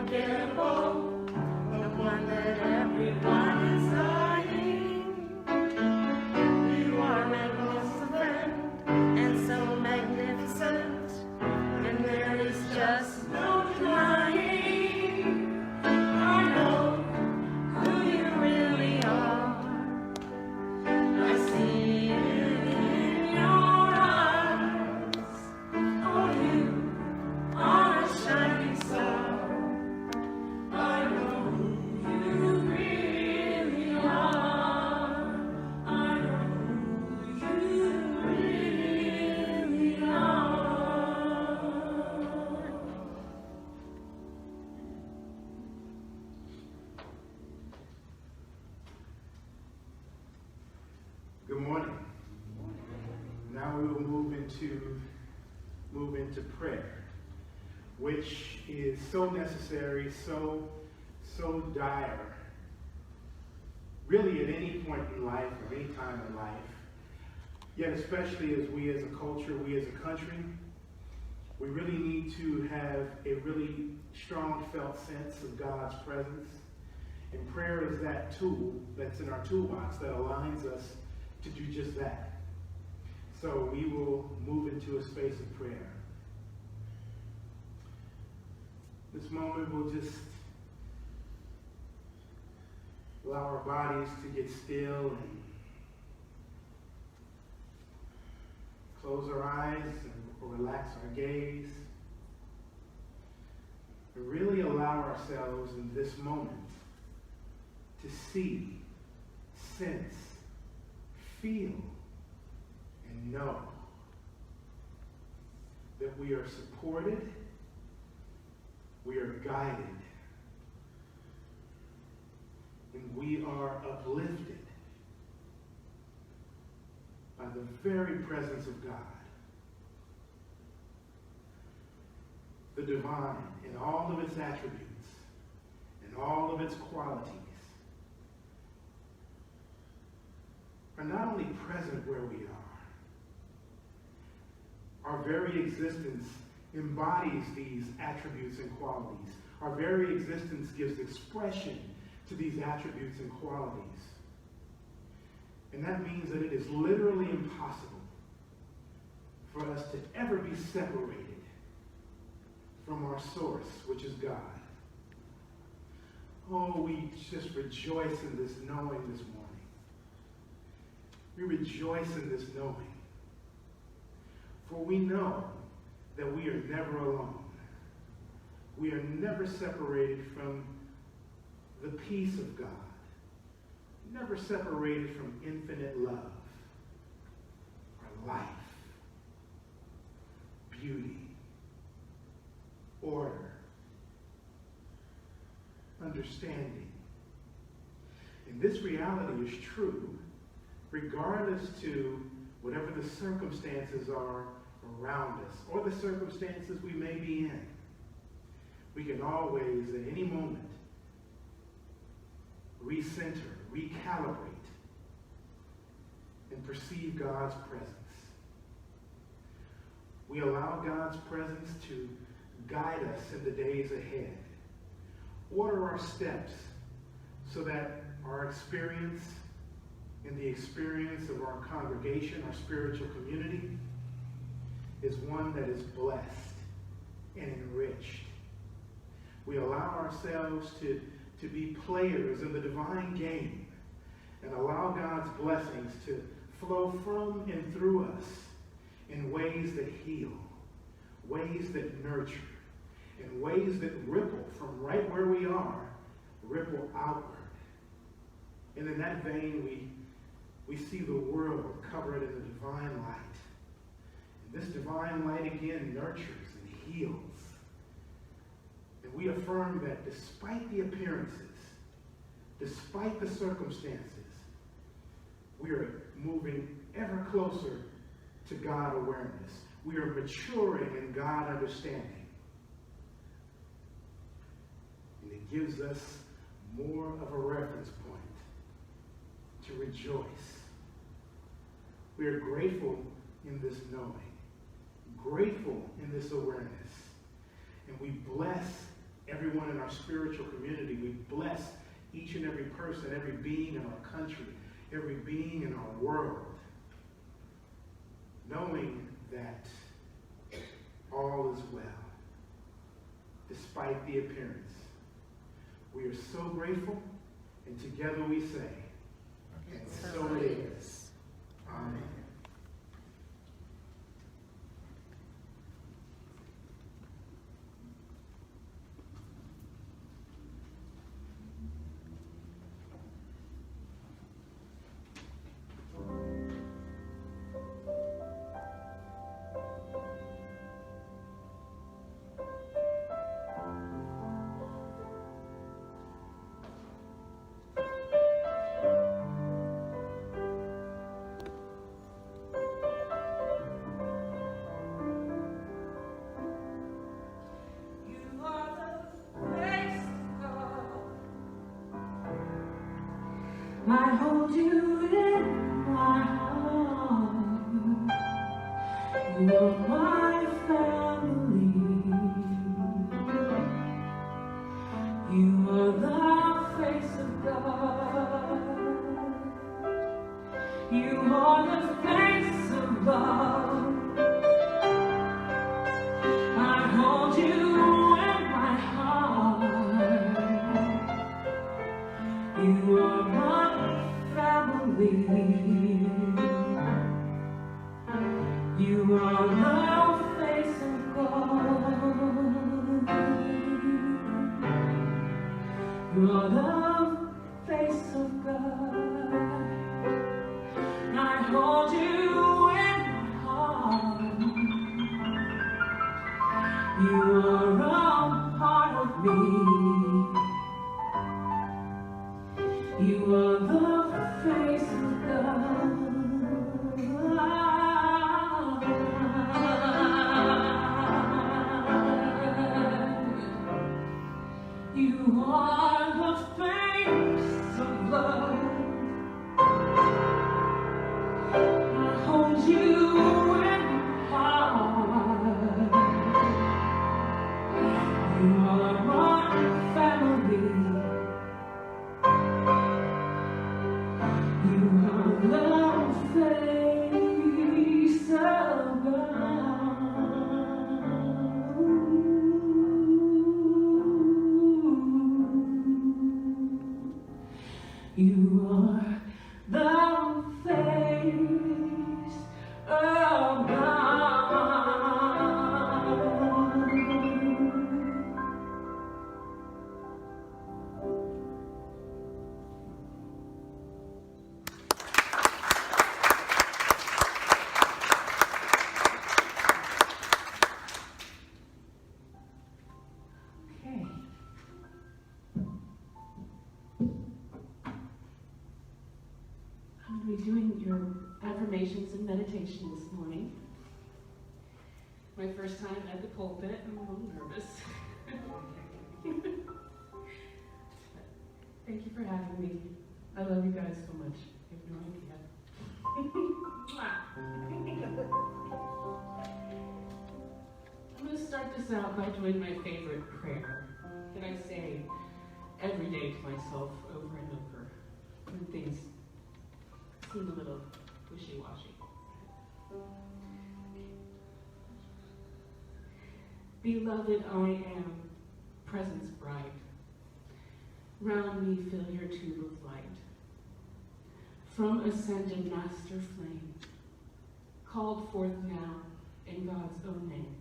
unforgettable, the one that everyone is eyeing. You are magnificent and so magnificent, and there is just no denying. I know who you really are. I see it in your eyes. Oh, you are a shining star. I know who you really are. I know who you really are. Good morning. Now we will move into prayer, which is so necessary, so dire, really at any point in life or any time in life. Yet especially as we as a culture, we as a country, we really need to have a really strong felt sense of God's presence. And prayer is that tool that's in our toolbox that aligns us to do just that. So we will move into a space of prayer. This moment we'll just allow our bodies to get still and close our eyes and relax our gaze. And really allow ourselves in this moment to see, sense, feel, and know that we are supported, we are guided, and we are uplifted by the very presence of God. The divine in all of its attributes and all of its qualities are not only present where we are. Our very existence embodies these attributes and qualities. Our very existence gives expression to these attributes and qualities. And that means that it is literally impossible for us to ever be separated from our source, which is God. Oh, we just rejoice in this knowing this morning. We rejoice in this knowing. For we know that we are never alone. We are never separated from the peace of God. Never separated from infinite love, or life, beauty, order, understanding. And this reality is true regardless to whatever the circumstances are around us or the circumstances we may be in. We can always, at any moment, recenter, recalibrate, and perceive God's presence. We allow God's presence to guide us in the days ahead. Order our steps so that our experience and the experience of our congregation, our spiritual community, is one that is blessed and enriched. We allow ourselves to be players in the divine game and allow God's blessings to flow from and through us in ways that heal, ways that nurture, in ways that ripple from right where we are, ripple outward. And in that vein, we see the world covered in the divine light. And this divine light again nurtures and heals. And we affirm that despite the appearances, despite the circumstances, we are moving ever closer to God awareness. We are maturing in God understanding. And it gives us more of a reference point to rejoice. We are grateful in this knowing, grateful in this awareness, and we bless everyone in our spiritual community. We bless each and every person, every being in our country, every being in our world, knowing that all is well, despite the appearance. We are so grateful, and together we say, and so it is. Amen. I hold you in my heart. You are my family. You are the face of God. You are the face of love. I hold you in my heart. You are my family. You are the face of God. You are the face of God. I hold you in my heart. You are a part of me. You are the face of God. You are the face of love. I hold you in my heart. You are my family. You are the face of God. You are the face of God. Okay. I'm going to be doing your affirmations and meditation this morning. My first time at the pulpit. I'm a little nervous. Thank you for having me. I love you guys so much. You have no idea. I'm going to start this out by doing my favorite prayer that I say every day to myself over and over when things seem a little wishy-washy. Beloved, I am presence bright. Round me fill your tube of light. From ascended master flame, called forth now in God's own name.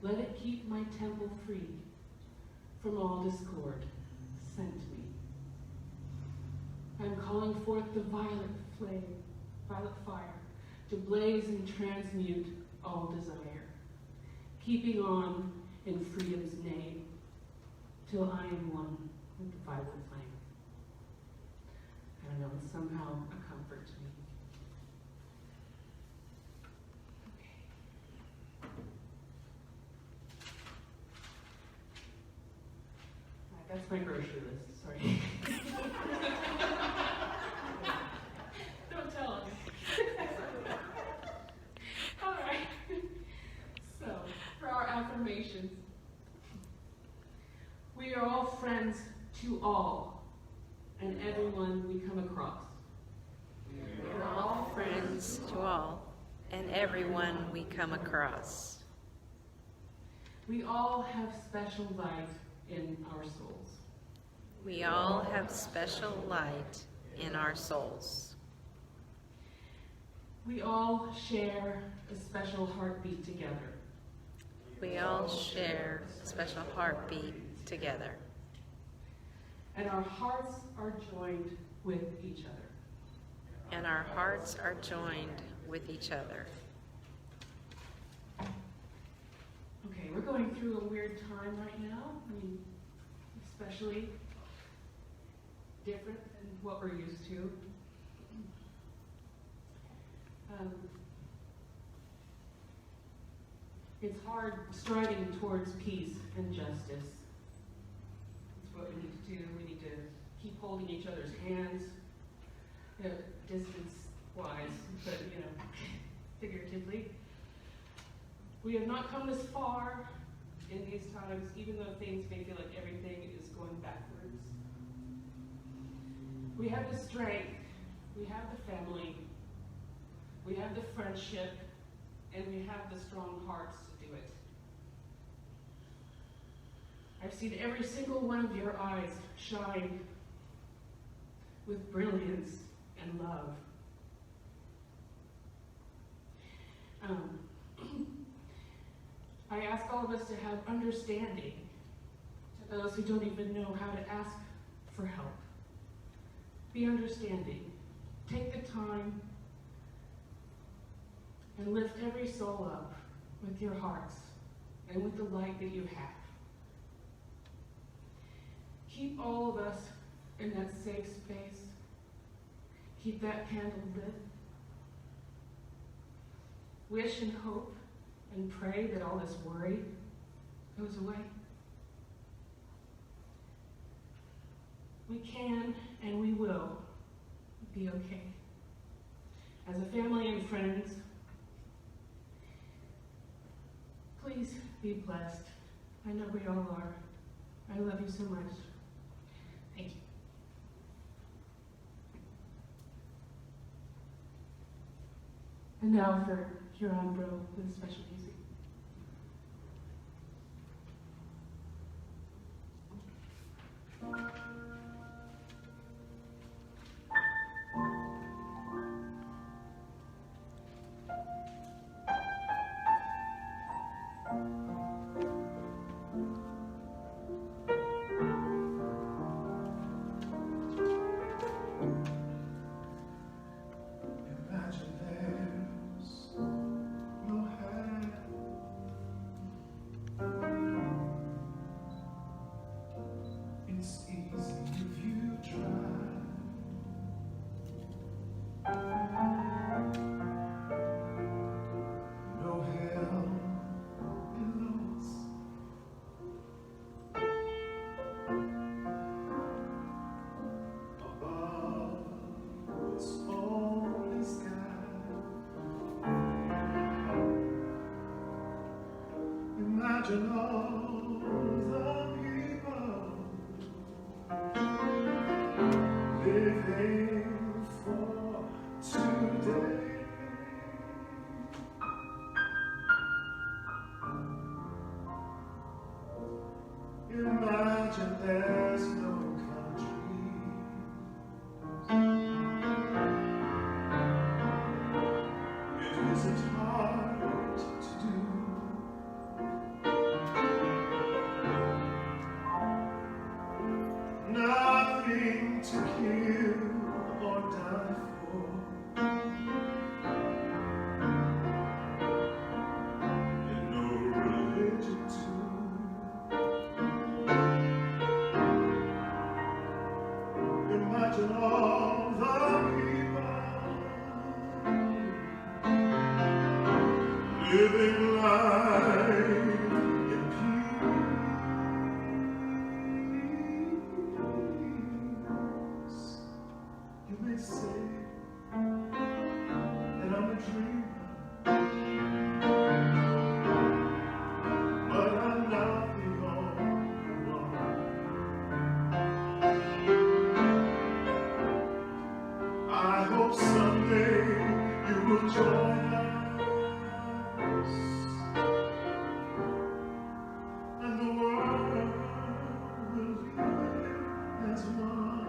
Let it keep my temple free from all discord. Sent me. I'm calling forth the violet flame, violet fire, to blaze and transmute all desire, keeping on in freedom's name, till I am one with the violet flame. I don't know, it's somehow a comfort to me. Okay. That's my grocery list, sorry. Don't tell us. All right. So, for our affirmations, all friends to all and everyone we come across. We are all friends to all and everyone we come across. We all have special light in our souls. We all have special light in our souls. We all share a special heartbeat together. We all share a special heartbeat together. And our hearts are joined with each other. And our hearts are joined with each other. Okay, we're going through a weird time right now. I mean, especially different than what we're used to. It's hard striving towards peace and justice. It's what we need to do. We need to keep holding each other's hands, distance-wise, but, figuratively. We have not come this far in these times, even though things may feel like everything is going backwards. We have the strength, we have the family, we have the friendship, and we have the strong hearts to do it. I've seen every single one of your eyes shine with brilliance and love. I ask all of us to have understanding to those who don't even know how to ask for help. Be understanding. Take the time and lift every soul up with your hearts and with the light that you have. Keep all of us in that safe space. Keep that candle lit. Wish and hope and pray that all this worry goes away. We can and we will be okay. As a family and friends, please be blessed. I know we all are. I love you so much. Thank you. And now for Huron Bro with special music. Imagine all the people living for today. Imagine there's no country. It isn't hard to do. Nothing to kill or die for, and no religion too. Imagine all the people living life in peace. You may say that I'm a dreamer, but I'm not the only one. hope someday you will join us, and the world will live as one.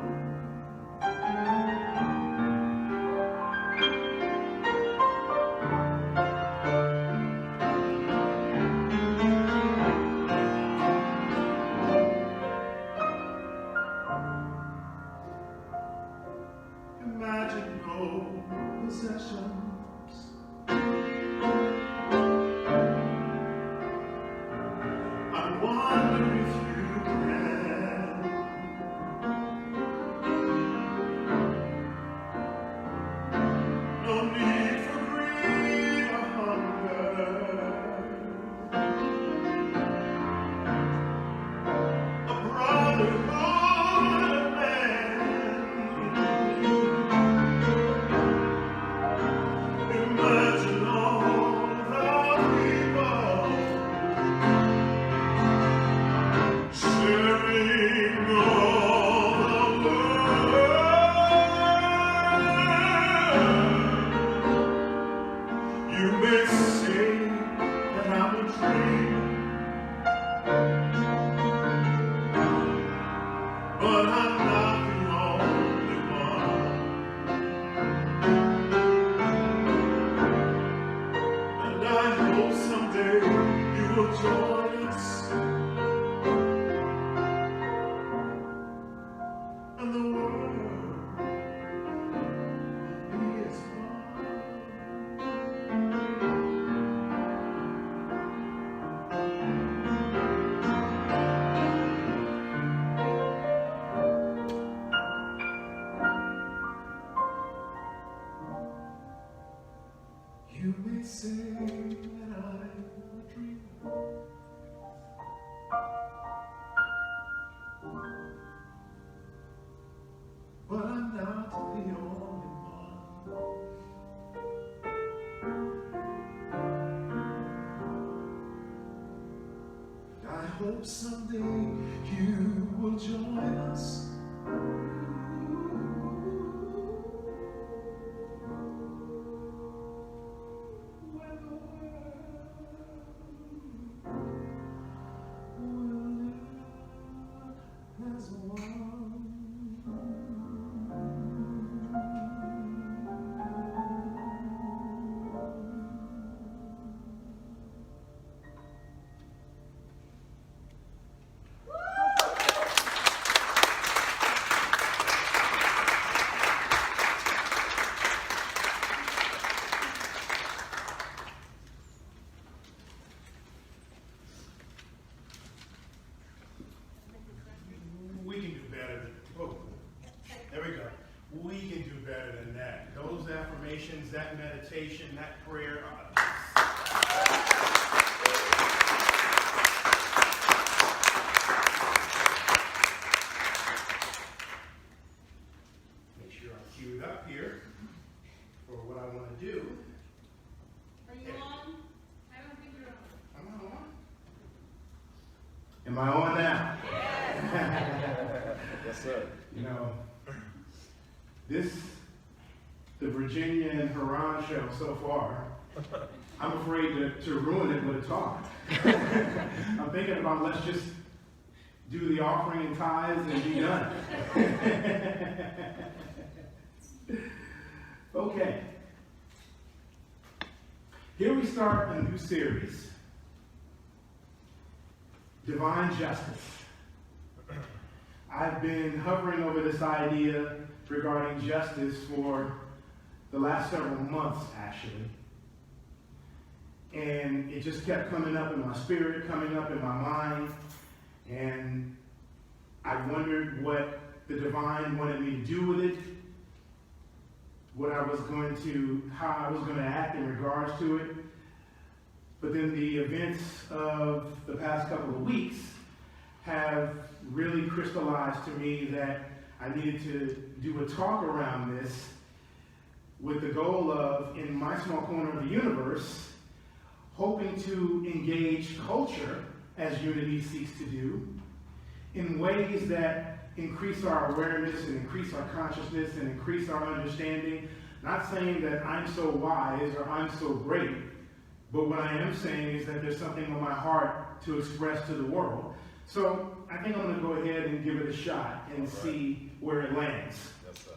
Imagine no possessions. I wonder if you can. No need for greed or hunger. A brotherhood of man. Imagine all the people sharing all the world. You may say that I'm a dream, but I'm not the only one. And I hope someday you will join us, and the world will be as one. You may say that I'm a dreamer, but I'm not the only one. I hope someday you will join us. When the world will live as one. We can do better than, oh, there we go. We can do better than that. Those affirmations, that meditation, that prayer. Make sure I'm queued up here for what I want to do. Are you on? I don't think you're on. Am I on? Am I on now? Yes, sir. You know, the Virginia and Haran show so far, I'm afraid to ruin it with a talk. I'm thinking about let's just do the offering and tithes and be done. Okay. Here we start a new series, Divine Justice. I've been hovering over this idea regarding justice for the last several months, actually. And it just kept coming up in my spirit, coming up in my mind. And I wondered what the divine wanted me to do with it, how I was going to act in regards to it. But then the events of the past couple of weeks have really crystallized to me that I needed to do a talk around this with the goal of, in my small corner of the universe, hoping to engage culture, as Unity seeks to do, in ways that increase our awareness and increase our consciousness and increase our understanding, Not saying that I'm so wise or I'm so great, but what I am saying is that there's something on my heart to express to the world. So I think I'm going to go ahead and give it a shot and see where it lands. Yes, sir.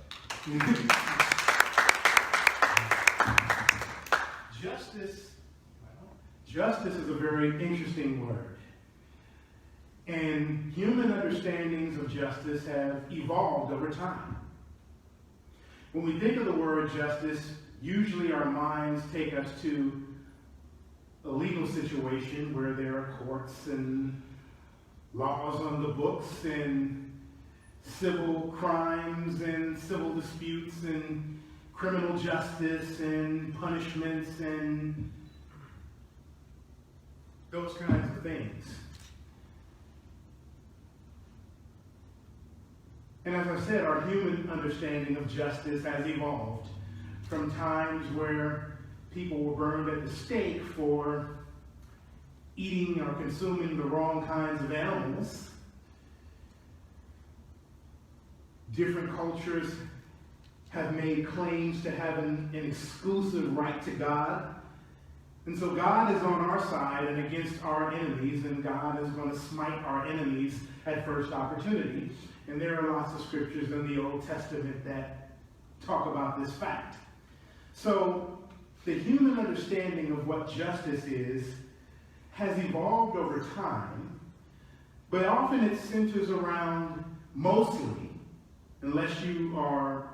Justice is a very interesting word. And human understandings of justice have evolved over time. When we think of the word justice, usually our minds take us to a legal situation where there are courts and laws on the books and civil crimes and civil disputes and criminal justice and punishments and those kinds of things. And as I said, our human understanding of justice has evolved from times where people were burned at the stake for eating or consuming the wrong kinds of animals. Different cultures have made claims to having an exclusive right to God. And so God is on our side and against our enemies, and God is going to smite our enemies at first opportunity. And there are lots of scriptures in the Old Testament that talk about this fact. So the human understanding of what justice is has evolved over time, but often it centers around mostly, unless you are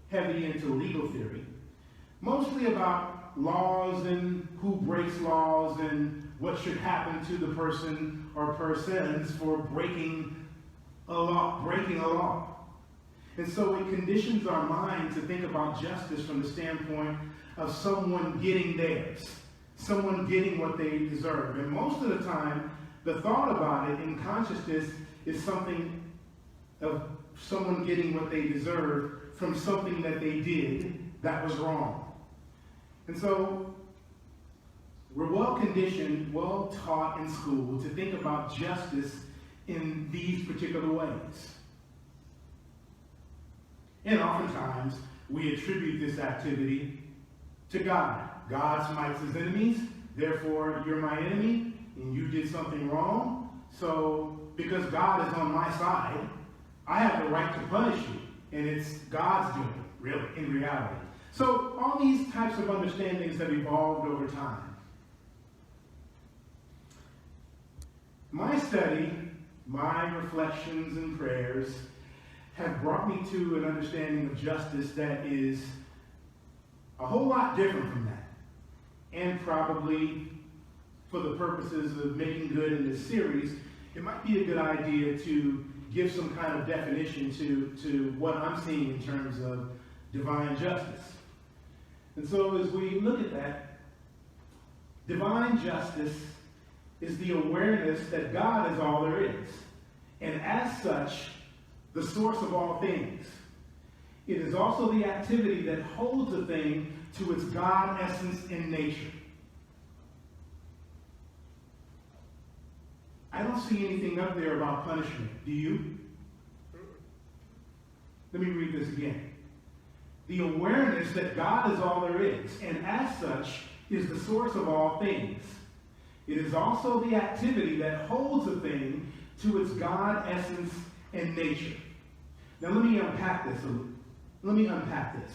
heavy into legal theory, mostly about laws and who breaks laws and what should happen to the person or persons for breaking a law. And so it conditions our mind to think about justice from the standpoint of someone getting theirs, someone getting what they deserve. And most of the time, the thought about it in consciousness is something of someone getting what they deserve from something that they did that was wrong. And so we're well conditioned, well taught in school to think about justice in these particular ways. And oftentimes we attribute this activity to God. God smites his enemies, therefore you're my enemy and you did something wrong. So because God is on my side, I have the right to punish you. And it's God's doing, really, in reality. So all these types of understandings have evolved over time. My study, my reflections and prayers have brought me to an understanding of justice that is a whole lot different from that. And probably for the purposes of making good in this series, it might be a good idea to give some kind of definition to what I'm seeing in terms of divine justice. And so as we look at that, divine justice is the awareness that God is all there is, and as such, the source of all things. It is also the activity that holds a thing to its God essence in nature. I don't see anything up there about punishment. Do you? Let me read this again. The awareness that God is all there is, and as such, is the source of all things. It is also the activity that holds a thing to its God essence and nature. Now let me unpack this a little. Let me unpack this.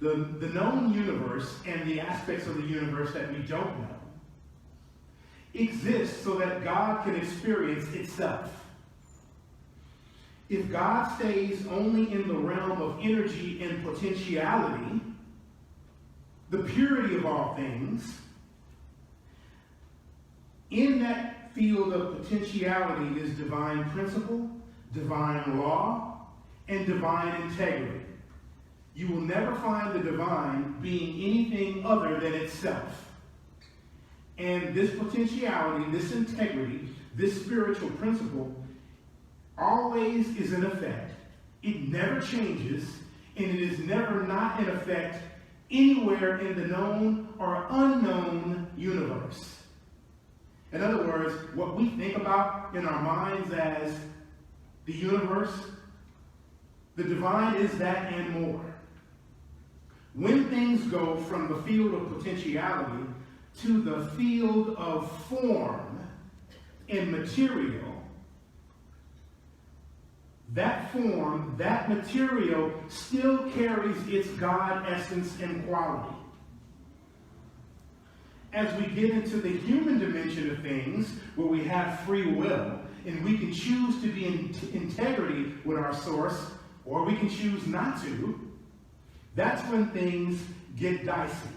The known universe and the aspects of the universe that we don't know exist so that God can experience itself. If God stays only in the realm of energy and potentiality, the purity of all things, in that field of potentiality is divine principle, divine law, and divine integrity. You will never find the divine being anything other than itself. And this potentiality, this integrity, this spiritual principle always is in effect. It never changes, and it is never not in effect anywhere in the known or unknown universe. In other words, what we think about in our minds as the universe The divine is that and more. When things go from the field of potentiality to the field of form and material, that form, that material still carries its God essence and quality. As we get into the human dimension of things, where we have free will, and we can choose to be in integrity with our source, or we can choose not to, that's when things get dicey.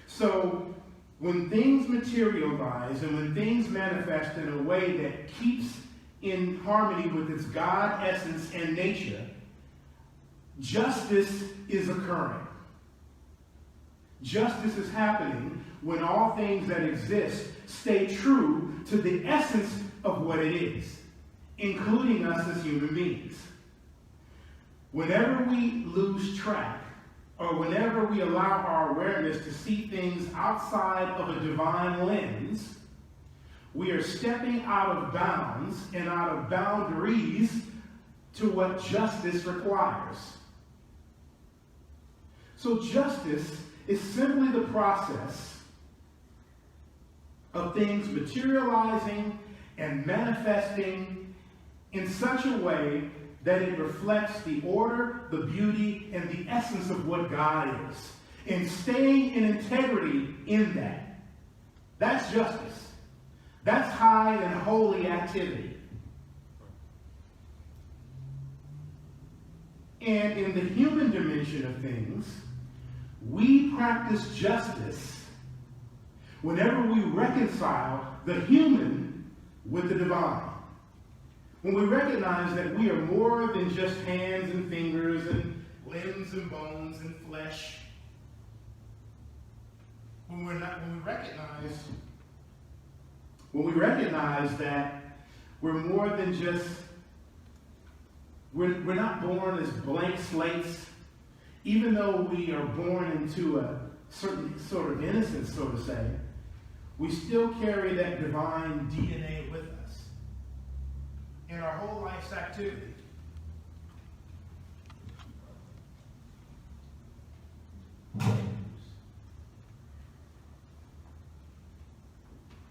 So, when things materialize and when things manifest in a way that keeps in harmony with its God essence and nature, justice is occurring. Justice is happening when all things that exist stay true to the essence of what it is, including us as human beings. Whenever we lose track, or whenever we allow our awareness to see things outside of a divine lens, we are stepping out of bounds and out of boundaries to what justice requires. So justice is simply the process of things materializing and manifesting in such a way that it reflects the order, the beauty, and the essence of what God is. And staying in integrity in that. That's justice. That's high and holy activity. And in the human dimension of things, we practice justice whenever we reconcile the human with the divine. When we recognize that we are more than just hands and fingers and limbs and bones and flesh. When we recognize that we're more than just, we're not born as blank slates, even though we are born into a certain sort of innocence, so to say, we still carry that divine DNA with us in our whole life's activity.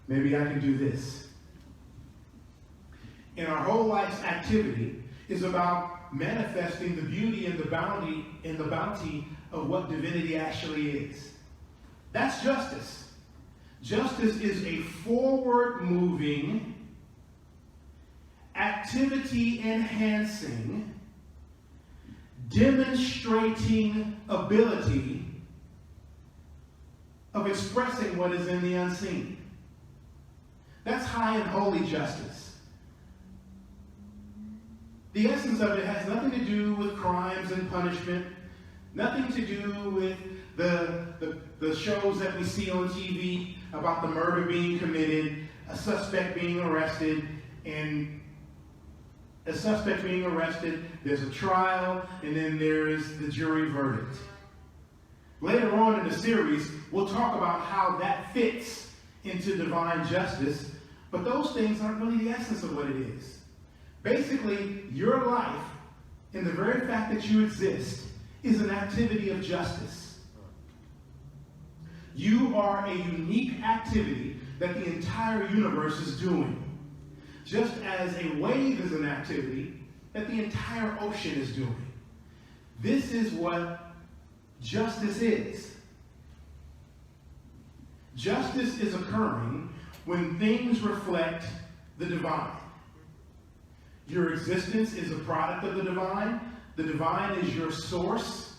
Maybe I can do this. In our whole life's activity is about manifesting the beauty and the bounty of what divinity actually is. That's justice. Justice is a forward-moving, activity-enhancing, demonstrating ability of expressing what is in the unseen. That's high and holy justice. The essence of it has nothing to do with crimes and punishment, nothing to do with the shows that we see on TV about the murder being committed, a suspect being arrested, there's a trial, and then there's the jury verdict. Later on in the series, we'll talk about how that fits into divine justice, but those things aren't really the essence of what it is. Basically, your life, in the very fact that you exist, is an activity of justice. You are a unique activity that the entire universe is doing. Just as a wave is an activity that the entire ocean is doing. This is what justice is. Justice is occurring when things reflect the divine. Your existence is a product of the divine. The divine is your source.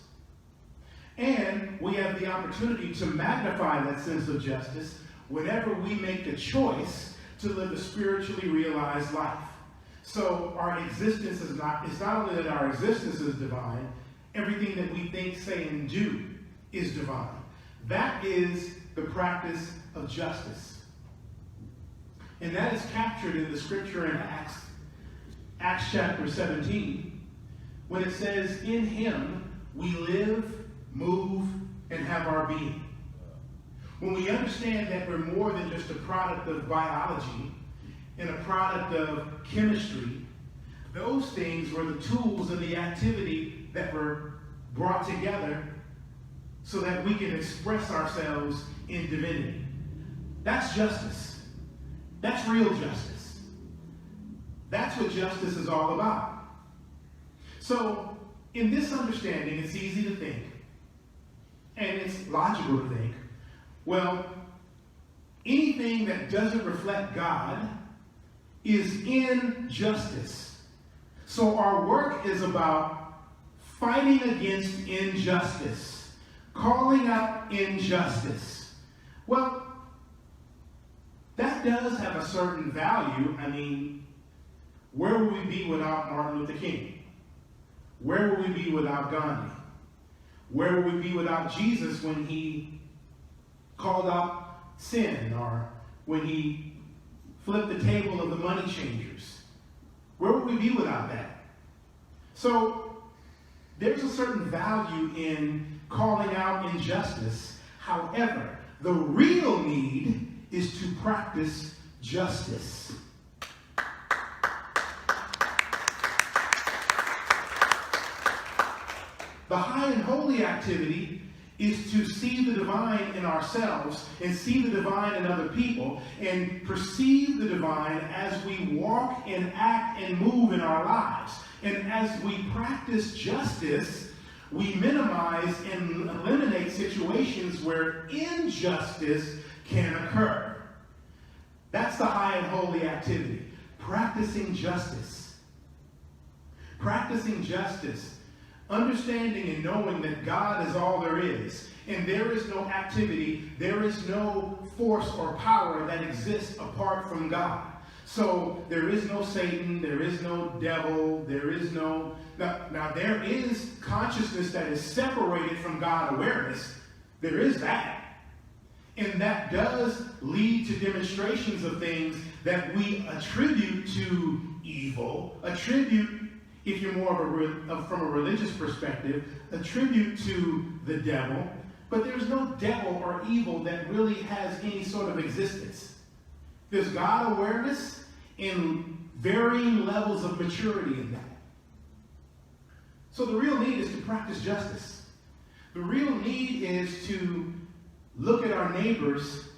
And we have the opportunity to magnify that sense of justice whenever we make the choice to live a spiritually realized life. So our existence it's not only that our existence is divine, everything that we think, say, and do is divine. That is the practice of justice. And that is captured in the scripture in Acts chapter 17, when it says, in him we live, move, and have our being. When we understand that we're more than just a product of biology and a product of chemistry, Those things were the tools and the activity that were brought together so that we can express ourselves in divinity. That's justice. That's real justice. That's what justice is all about. So, in this understanding, it's easy to think, and it's logical to think, well, anything that doesn't reflect God is injustice. So our work is about fighting against injustice, calling out injustice. Well, that does have a certain value. I mean, where would we be without Martin Luther King? Where would we be without Gandhi? Where would we be without Jesus when he called out sin, or when he flipped the table of the money changers? Where would we be without that? So there's a certain value in calling out injustice. However, the real need is to practice justice. The high and holy activity is to see the divine in ourselves and see the divine in other people and perceive the divine as we walk and act and move in our lives. And as we practice justice, we minimize and eliminate situations where injustice can occur. That's the high and holy activity. Practicing justice. Practicing justice. Understanding and knowing that God is all there is. And there is no activity, there is no force or power that exists apart from God. So there is no Satan, there is no devil, there is no... Now there is consciousness that is separated from God awareness. There is that. And that does lead to demonstrations of things that we attribute to evil, attribute, if you're more from a religious perspective, attribute to the devil. But there's no devil or evil that really has any sort of existence. There's God awareness and varying levels of maturity in that. So the real need is to practice justice. The real need is to look at our neighbors,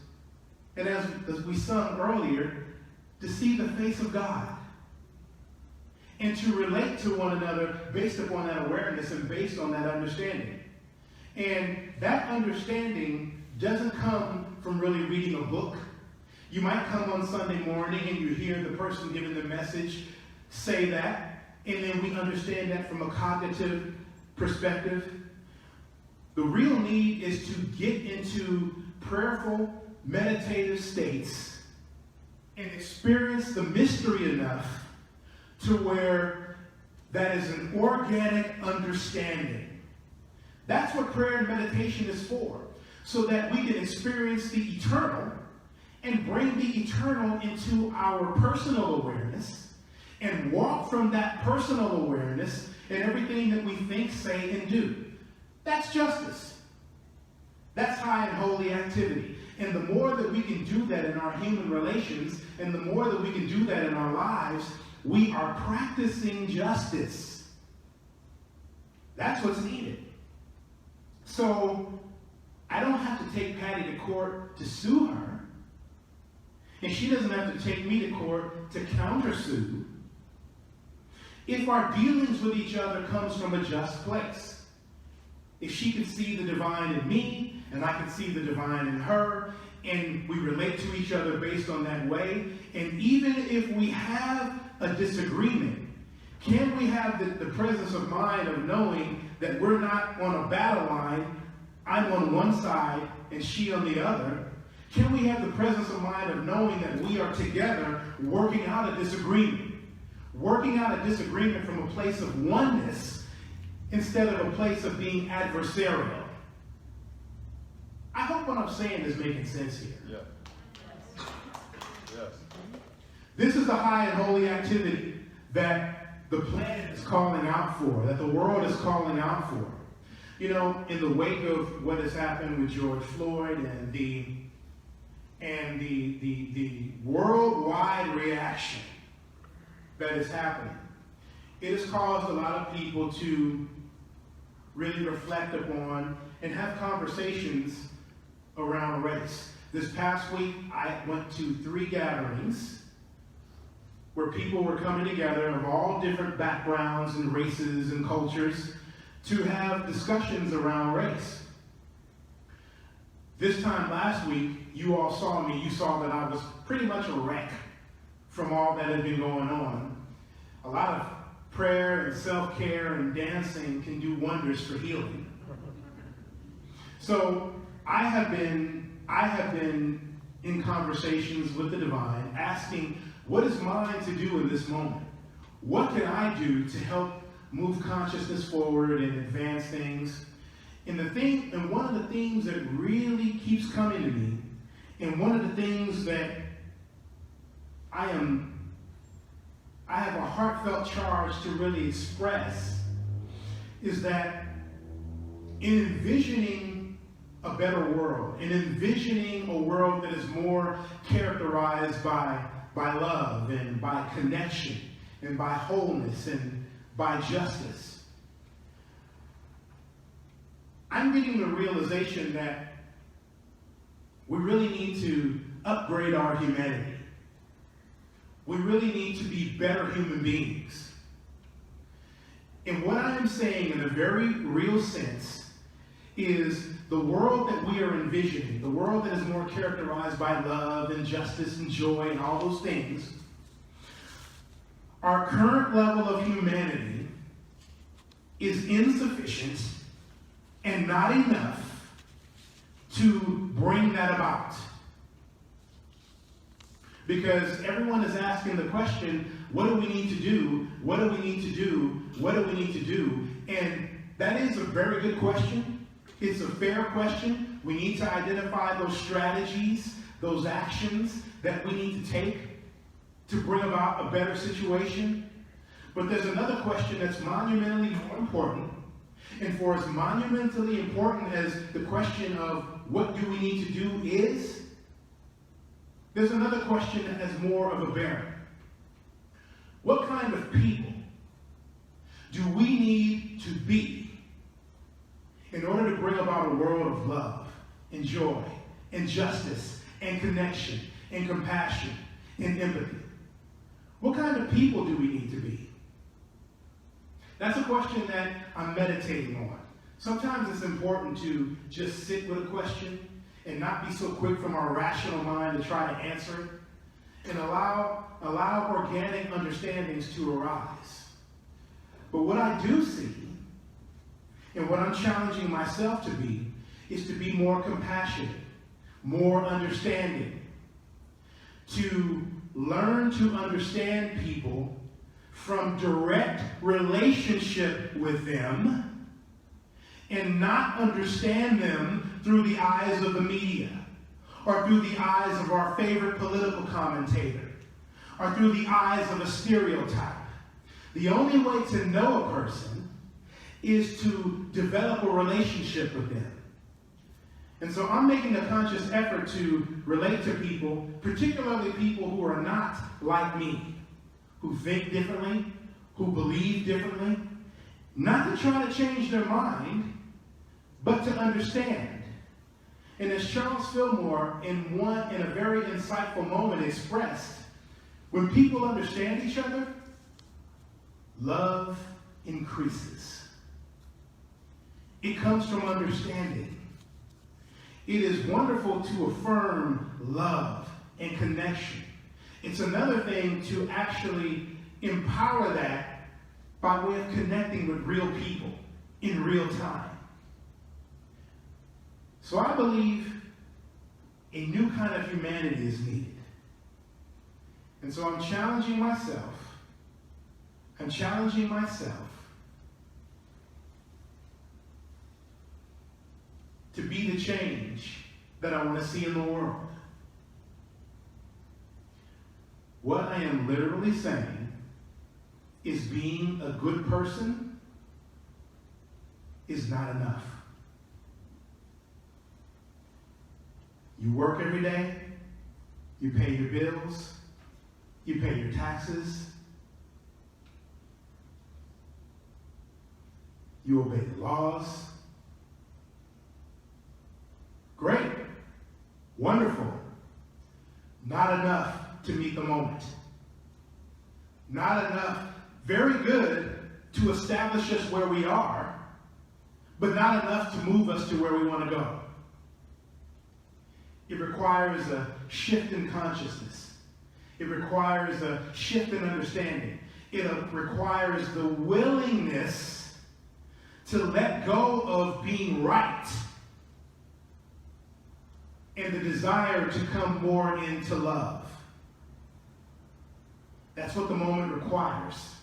and as we sung earlier, to see the face of God. And to relate to one another based upon that awareness and based on that understanding. And that understanding doesn't come from really reading a book. You might come on Sunday morning and you hear the person giving the message say that, and then we understand that from a cognitive perspective. The real need is to get into prayerful, meditative states and experience the mystery enough to where that is an organic understanding. That's what prayer and meditation is for, so that we can experience the eternal and bring the eternal into our personal awareness and walk from that personal awareness in everything that we think, say, and do. That's justice. That's high and holy activity. And the more that we can do that in our human relations, and the more that we can do that in our lives, we are practicing justice. That's what's needed. So, I don't have to take Patty to court to sue her. And she doesn't have to take me to court to countersue. If our dealings with each other comes from a just place. If she can see the divine in me, and I can see the divine in her, and we relate to each other based on that way, and even if we have a disagreement, can we have the presence of mind of knowing that we're not on a battle line, I'm on one side and she on the other? Can we have the presence of mind of knowing that we are together working out a disagreement? Working out a disagreement from a place of oneness instead of a place of being adversarial. I hope what I'm saying is making sense here. Yeah. Yes. This is the high and holy activity that the planet is calling out for, that the world is calling out for. You know, in the wake of what has happened with George Floyd and the worldwide reaction that is happening, it has caused a lot of people to really reflect upon and have conversations around race. This past week, I went to 3 gatherings where people were coming together of all different backgrounds and races and cultures to have discussions around race. This time last week, you all saw me. You saw that I was pretty much a wreck from all that had been going on. A lot of prayer and self-care and dancing can do wonders for healing. So I have been in conversations with the divine, asking, what is mine to do in this moment? What can I do to help move consciousness forward and advance things? And one of the things that really keeps coming to me, and one of the things that I have a heartfelt charge to really express, is that in envisioning a better world, in envisioning a world that is more characterized by love and by connection and by wholeness and by justice, I'm getting the realization that we really need to upgrade our humanity. We really need to be better human beings. And what I am saying in a very real sense is the world that we are envisioning, the world that is more characterized by love and justice and joy and all those things, our current level of humanity is insufficient and not enough to bring that about. Because everyone is asking the question, what do we need to do? What do we need to do? What do we need to do? And that is a very good question. It's a fair question. We need to identify those strategies, those actions that we need to take to bring about a better situation. But there's another question that's monumentally more important. And for as monumentally important as the question of what do we need to do is, there's another question that has more of a bearing. What kind of people do we need to be in order to bring about a world of love and joy and justice and connection and compassion and empathy? What kind of people do we need to be? That's a question that I'm meditating on. Sometimes it's important to just sit with a question and not be so quick from our rational mind to try to answer it, and allow organic understandings to arise. But what I do see, and what I'm challenging myself to be, is to be more compassionate, more understanding, to learn to understand people from direct relationship with them, and not understand them through the eyes of the media, or through the eyes of our favorite political commentator, or through the eyes of a stereotype. The only way to know a person is to develop a relationship with them. And so I'm making a conscious effort to relate to people, particularly people who are not like me, who think differently, who believe differently, not to try to change their mind, but to understand. And as Charles Fillmore in a very insightful moment expressed, when people understand each other, love increases. It comes from understanding. It is wonderful to affirm love and connection. It's another thing to actually empower that by way of connecting with real people in real time. So I believe a new kind of humanity is needed. And so I'm challenging myself to be the change that I want to see in the world. What I am literally saying is being a good person is not enough. You work every day, you pay your bills, you pay your taxes, You obey the laws. Great. Wonderful. Not enough to meet the moment. Not enough. Very good to establish us where we are, but not enough to move us to where we want to go. It requires a shift in consciousness. It requires a shift in understanding. It requires the willingness to let go of being right and the desire to come more into love. That's what the moment requires.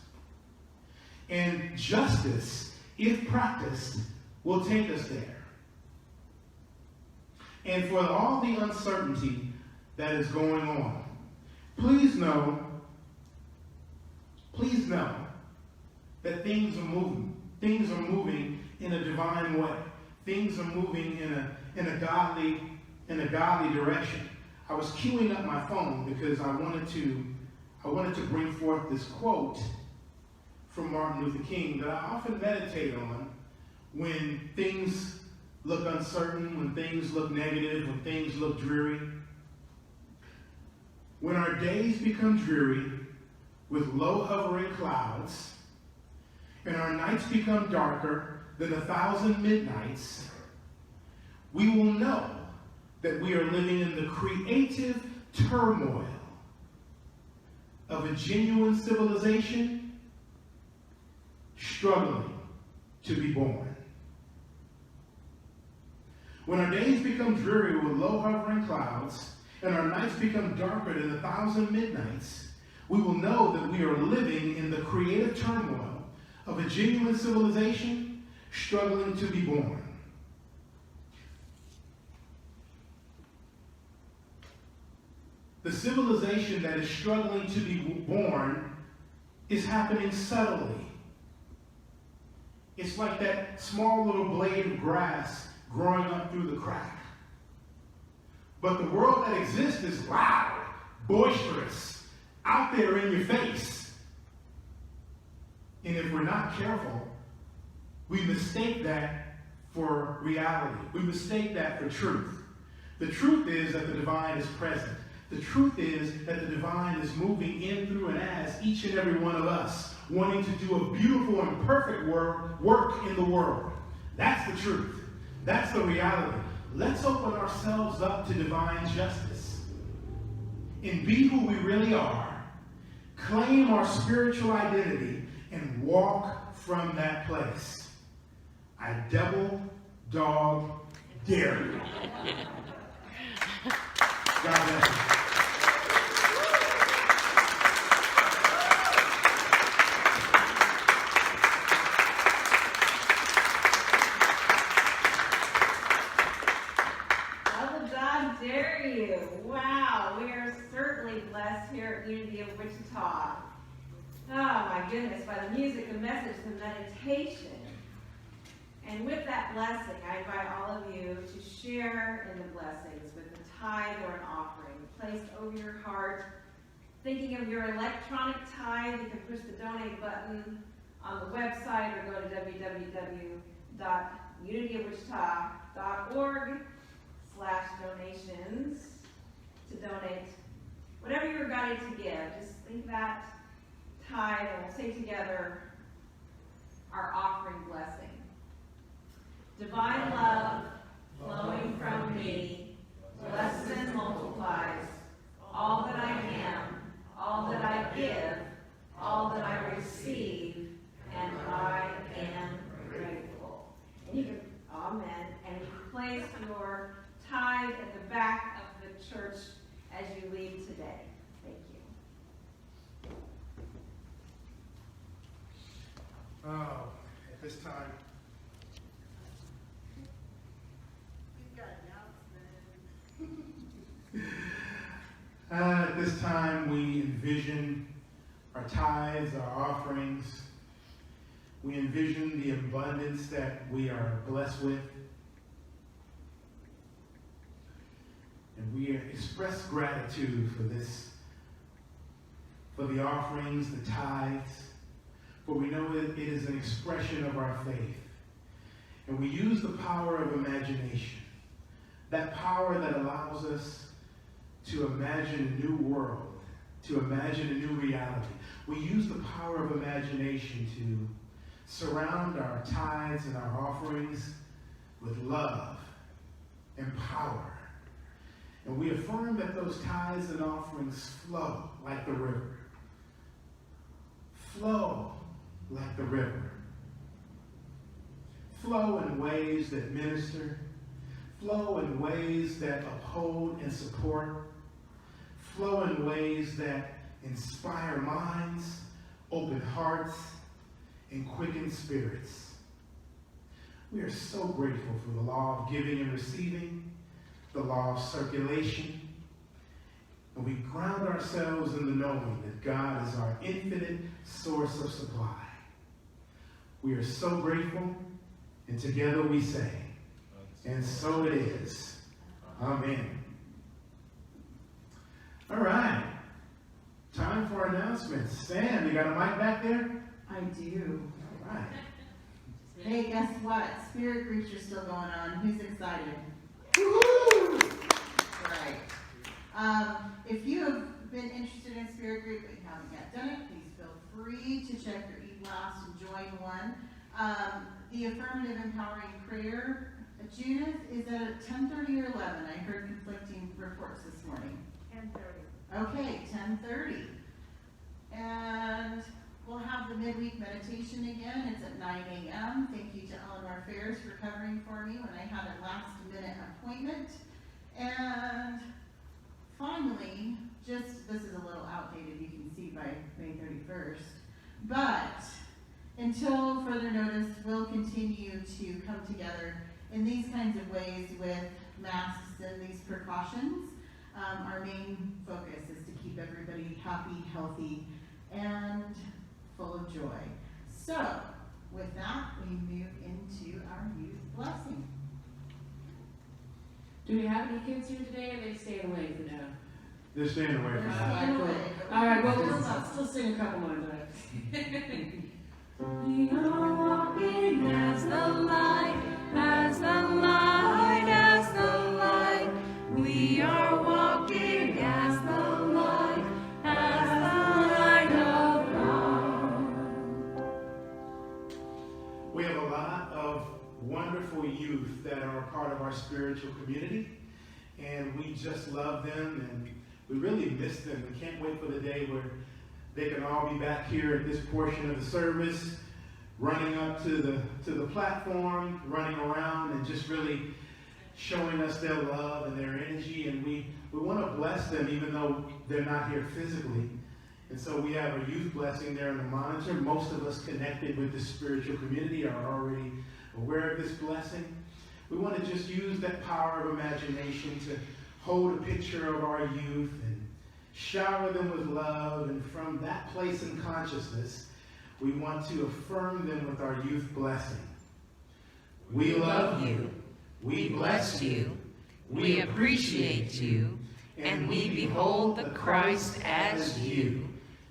And justice, if practiced, will take us there. And for all the uncertainty that is going on, please know that things are moving. Things are moving in a divine way. Things are moving in a godly direction. I was queuing up my phone because I wanted to bring forth this quote from Martin Luther King that I often meditate on when things look uncertain, when things look negative, when things look dreary. When our days become dreary with low hovering clouds, and our nights become darker than 1,000 midnights, we will know that we are living in the creative turmoil of a genuine civilization struggling to be born. When our days become dreary with low hovering clouds, and our nights become darker than 1,000 midnights, we will know that we are living in the creative turmoil of a genuine civilization struggling to be born. The civilization that is struggling to be born is happening subtly. It's like that small little blade of grass growing up through the crack. But the world that exists is loud, boisterous, out there in your face. And if we're not careful, we mistake that for reality. We mistake that for truth. The truth is that the divine is present. The truth is that the divine is moving in, through, and as each and every one of us, wanting to do a beautiful and perfect work in the world. That's the truth. That's the reality. Let's open ourselves up to divine justice and be who we really are, claim our spiritual identity, and walk from that place. I double dog dare you. God bless you. Wow, we are certainly blessed here at Unity of Wichita. Oh my goodness, by the music, the message, the meditation. And with that blessing, I invite all of you to share in the blessings with a tithe or an offering placed over your heart. Thinking of your electronic tithe, you can push the donate button on the website or go to www.unityofwichita.org/donations to donate whatever you're guided to give. Just think that tithe, and we'll say together our offering blessing. Divine love flowing from me blesses and multiplies all that I am, all that I give, all that I receive, and I am grateful. And you can, amen, and you can place your tithe at the back of the church as you leave today. Thank you. Oh, at this time. At this time, we envision our tithes, our offerings. We envision the abundance that we are blessed with. And we express gratitude for this, for the offerings, the tithes, for we know that it is an expression of our faith. And we use the power of imagination. That power that allows us to imagine a new world, to imagine a new reality. We use the power of imagination to surround our tithes and our offerings with love and power. And we affirm that those tithes and offerings flow like the river. Flow like the river. Flow in ways that minister. Flow in ways that uphold and support. Flow in ways that inspire minds, open hearts, and quicken spirits. We are so grateful for the law of giving and receiving, the law of circulation, and we ground ourselves in the knowing that God is our infinite source of supply. We are so grateful, and together we say, and so it is. Amen. All right. Time for announcements. Sam, you got a mic back there? I do. All right. Hey, guess what? Spirit Groups are still going on. Who's excited? Woo-hoo! Right. If you have been interested in Spirit Group but you haven't yet done it, please feel free to check your e-blast and join one. The Affirmative Empowering Prayer, Judith, is at 10:30 or 11? I heard conflicting reports this morning. 10:30. Okay, 10:30. And we'll have the midweek meditation again. It's at 9 a.m. Thank you to Eleanor Fairs for covering for me when I had a last-minute appointment. And finally, just, this is a little outdated, you can see by May 31st, but until further notice, we'll continue to come together in these kinds of ways with masks and these precautions. Our main focus is to keep everybody happy, healthy, and full of joy. So, with that, we move into our youth blessing. Do we have any kids here today, or are they staying away for now? They're staying away from They're that. staying away. All right, well, we'll still sing a couple more times. We are walking as the light, as the light, as the light. We are walking as the light, as the light of God. We have a lot of wonderful youth that are a part of our spiritual community, and we just love them, and we really miss them. We can't wait for the day where they can all be back here at this portion of the service, running up to the platform, running around, and just really showing us their love and their energy. And we want to bless them even though they're not here physically. And so we have a youth blessing there on the monitor. Most of us connected with the spiritual community are already aware of this blessing. We want to just use that power of imagination to hold a picture of our youth and shower them with love. And from that place in consciousness, we want to affirm them with our youth blessing. We love you. We bless you. We appreciate you. And we behold the Christ as you,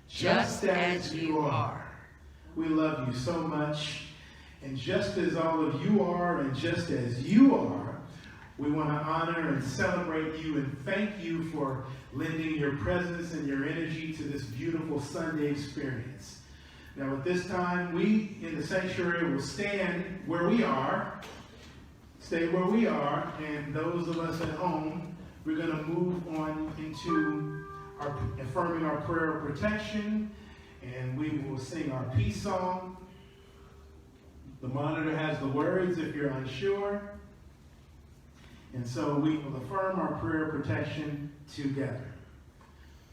just as you are. We love you so much. And just as all of you are, and just as you are, we want to honor and celebrate you and thank you for lending your presence and your energy to this beautiful Sunday experience. Now at this time, we in the sanctuary will stand where we are, stay where we are, and those of us at home, we're going to move on into our affirming our prayer of protection, and we will sing our peace song. The monitor has the words if you're unsure. And so we will affirm our prayer of protection together.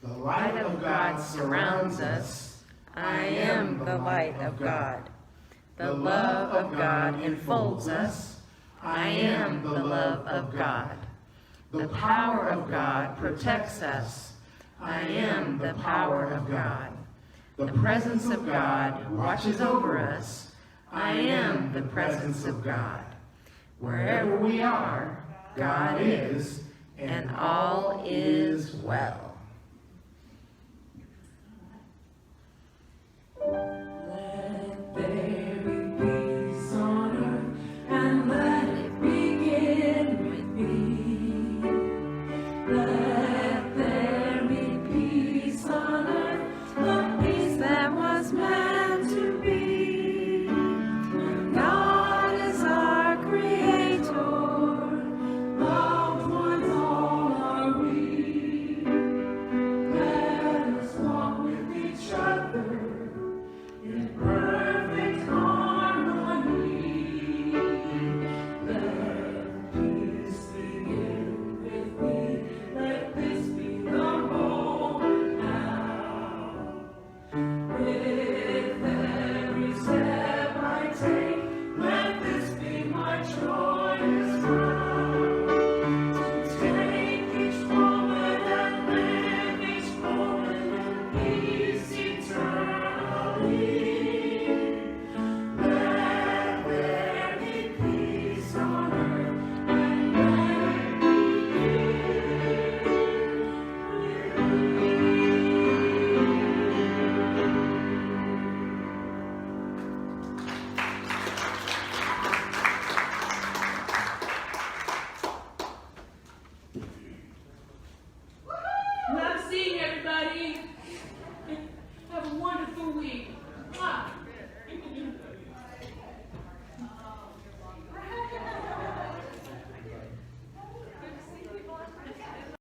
The light of God surrounds us. I am the light of God. The love of God enfolds us. I am the love of God. The power of God protects us. I am the power of God. The presence of God watches over us. I am the presence of God. Wherever we are, God is, and all is well.